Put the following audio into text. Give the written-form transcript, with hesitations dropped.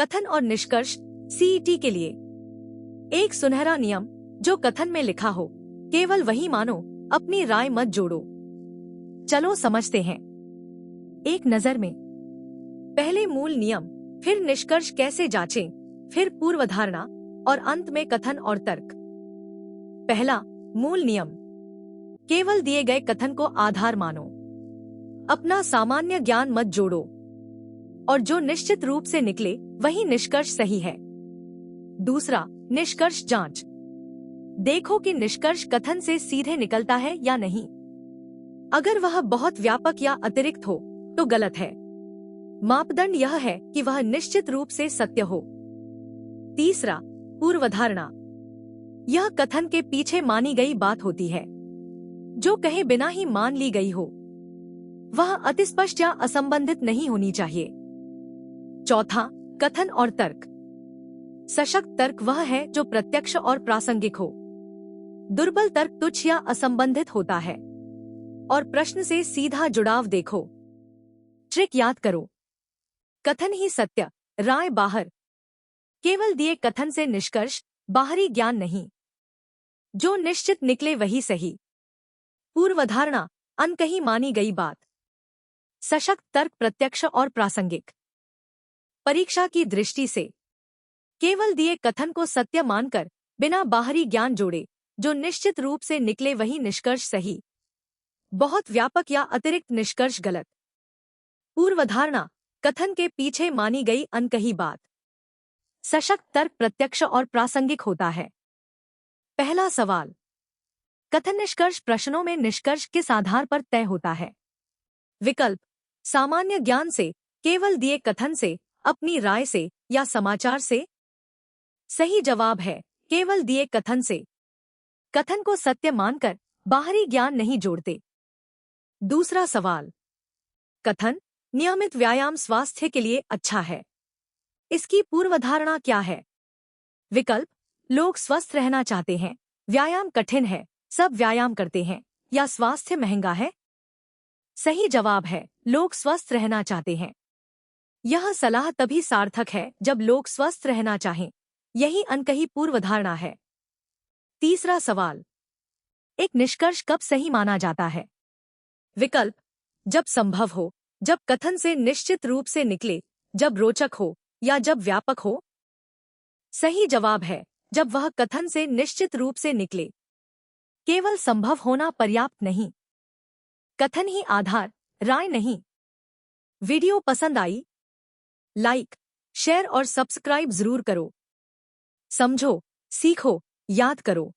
कथन और निष्कर्ष सीईटी के लिए एक सुनहरा नियम जो कथन में लिखा हो केवल वही मानो, अपनी राय मत जोड़ो। चलो समझते हैं एक नजर में। पहले मूल नियम, फिर निष्कर्ष कैसे जांचें, फिर पूर्वधारणा और अंत में कथन और तर्क। पहला मूल नियम, केवल दिए गए कथन को आधार मानो, अपना सामान्य ज्ञान मत जोड़ो और जो निश्चित रूप से निकले वही निष्कर्ष सही है। दूसरा, निष्कर्ष जांच। देखो कि निष्कर्ष कथन से सीधे निकलता है या नहीं। अगर वह बहुत व्यापक या अतिरिक्त हो तो गलत है। मापदंड यह है कि वह निश्चित रूप से सत्य हो। तीसरा, पूर्वधारणा। यह कथन के पीछे मानी गई बात होती है, जो कहे बिना ही मान ली गई हो। वह अतिस्पष्ट या असंबंधित नहीं होनी चाहिए। चौथा, कथन और तर्क। सशक्त तर्क वह है जो प्रत्यक्ष और प्रासंगिक हो। दुर्बल तर्क तुच्छ या असंबंधित होता है। और प्रश्न से सीधा जुड़ाव देखो। ट्रिक याद करो, कथन ही सत्य, राय बाहर। केवल दिए कथन से निष्कर्ष, बाहरी ज्ञान नहीं। जो निश्चित निकले वही सही। पूर्वधारणा, अनकही मानी गई बात। सशक्त तर्क प्रत्यक्ष और प्रासंगिक। परीक्षा की दृष्टि से केवल दिए कथन को सत्य मानकर बिना बाहरी ज्ञान जोड़े जो निश्चित रूप से निकले वही निष्कर्ष सही। बहुत व्यापक या अतिरिक्त निष्कर्ष गलत। पूर्वधारणा, कथन के पीछे मानी गई अनकही बात। सशक्त तर्क प्रत्यक्ष और प्रासंगिक होता है। पहला सवाल, कथन निष्कर्ष प्रश्नों में निष्कर्ष किस आधार पर तय होता है? विकल्प, सामान्य ज्ञान से, केवल दिए कथन से, अपनी राय से या समाचार से? सही जवाब है केवल दिए कथन से। कथन को सत्य मानकर बाहरी ज्ञान नहीं जोड़ते। दूसरा सवाल, कथन नियमित व्यायाम स्वास्थ्य के लिए अच्छा है। इसकी पूर्वधारणा क्या है? विकल्प, लोग स्वस्थ रहना चाहते हैं, व्यायाम कठिन है, सब व्यायाम करते हैं, या स्वास्थ्य महंगा है? सही जवाब है लोग स्वस्थ रहना चाहते हैं। यह सलाह तभी सार्थक है जब लोग स्वस्थ रहना चाहें। यही अनकही पूर्वधारणा है। तीसरा सवाल, एक निष्कर्ष कब सही माना जाता है? विकल्प, जब संभव हो, जब कथन से निश्चित रूप से निकले, जब रोचक हो या जब व्यापक हो। सही जवाब है जब वह कथन से निश्चित रूप से निकले। केवल संभव होना पर्याप्त नहीं। कथन ही आधार, राय नहीं। वीडियो पसंद आई? लाइक, शेयर और सब्सक्राइब जरूर करो। समझो, सीखो, याद करो।